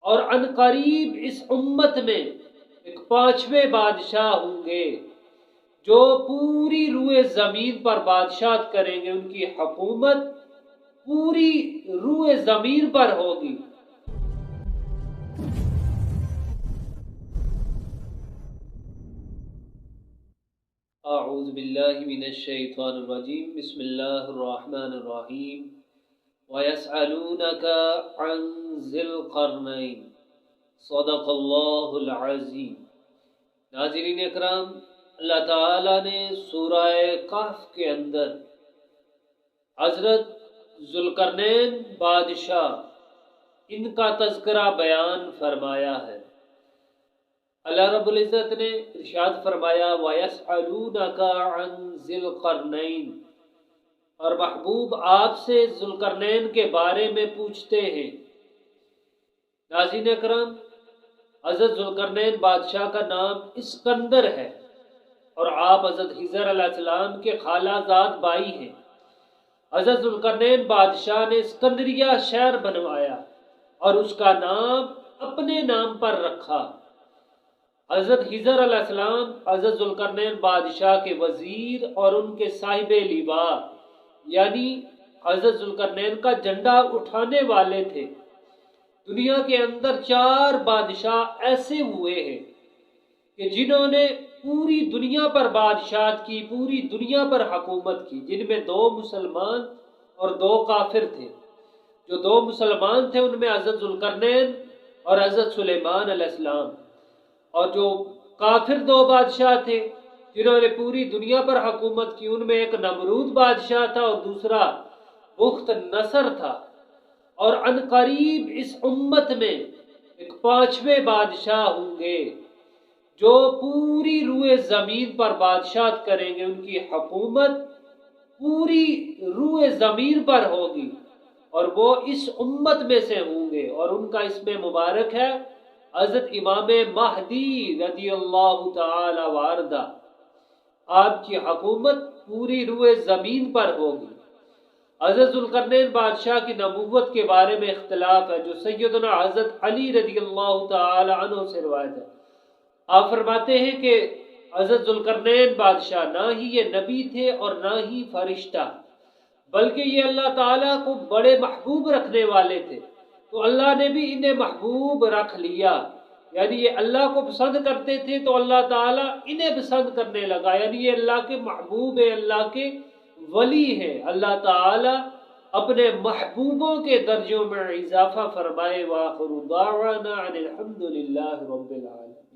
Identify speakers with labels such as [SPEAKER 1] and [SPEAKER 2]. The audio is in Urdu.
[SPEAKER 1] اور ان قریب اس امت میں ایک پانچویں بادشاہ ہوں گے جو پوری روئے زمین پر بادشاہت کریں گے، ان کی حکومت پوری روئے زمین پر ہوگی۔ اعوذ باللہ من الشیطان الرجیم، بسم اللہ الرحمن الرحیم۔ وَيَسْأَلُونَكَ عَنْ ذِي الْقَرْنَيْنِ صدق اللہ العظیم۔ ناظرین اکرام، اللہ تعالیٰ نے سورہ کہف کے اندر حضرت ذوالقرنین بادشاہ ان کا تذکرہ بیان فرمایا ہے۔ اللہ رب العزت نے ارشاد فرمایا وَيَسْأَلُونَكَ عَنْ ذِي الْقَرْنَيْنِ، اور محبوب آپ سے ذوالقرنین کے بارے میں پوچھتے ہیں۔ ناظرین اکرام، حضرت ذوالقرنین بادشاہ کا نام اسکندر ہے اور آپ حضرت خضر علیہ السلام کے خالہ زاد بھائی ہیں۔ حضرت ذوالقرنین بادشاہ نے اسکندریہ شہر بنوایا اور اس کا نام اپنے نام پر رکھا۔ حضرت خضر علیہ السلام حضرت ذوالقرنین بادشاہ کے وزیر اور ان کے صاحب لواء یعنی حضرت ذوالقرنین کا جھنڈا اٹھانے والے تھے۔ دنیا کے اندر 4 بادشاہ ایسے ہوئے ہیں کہ جنہوں نے پوری دنیا پر بادشاہت کی، پوری دنیا پر حکومت کی، جن میں 2 مسلمان اور 2 کافر تھے۔ جو 2 مسلمان تھے ان میں حضرت ذوالقرنین اور حضرت سلیمان علیہ السلام، اور جو کافر 2 بادشاہ تھے جنہوں نے پوری دنیا پر حکومت کی، ان میں ایک نمرود بادشاہ تھا اور دوسرا بخت نصر تھا۔ اور ان قریب اس امت میں ایک 5ویں بادشاہ ہوں گے جو پوری روئے زمین پر بادشاہت کریں گے، ان کی حکومت پوری روئے زمین پر ہوگی اور وہ اس امت میں سے ہوں گے، اور ان کا اسم مبارک ہے حضرت امام مہدی رضی اللہ تعالی وارضہ۔ آپ کی حکومت پوری روئے زمین پر ہوگی۔ حضرت ذوالقرنین بادشاہ کی نبوت کے بارے میں اختلاف ہے جو سیدنا حضرت علی رضی اللہ تعالی عنہ سے روایت ہے۔ آپ فرماتے ہیں کہ حضرت ذوالقرنین بادشاہ نہ ہی یہ نبی تھے اور نہ ہی فرشتہ، بلکہ یہ اللہ تعالیٰ کو بڑے محبوب رکھنے والے تھے، تو اللہ نے بھی انہیں محبوب رکھ لیا، یعنی یہ اللہ کو پسند کرتے تھے تو اللہ تعالیٰ انہیں پسند کرنے لگا، یعنی یہ اللہ کے محبوب ہیں، اللہ کے ولی ہیں۔ اللہ تعالیٰ اپنے محبوبوں کے درجوں میں اضافہ فرمائے۔ وآخر دعوانا ان الحمد للہ رب العالمین۔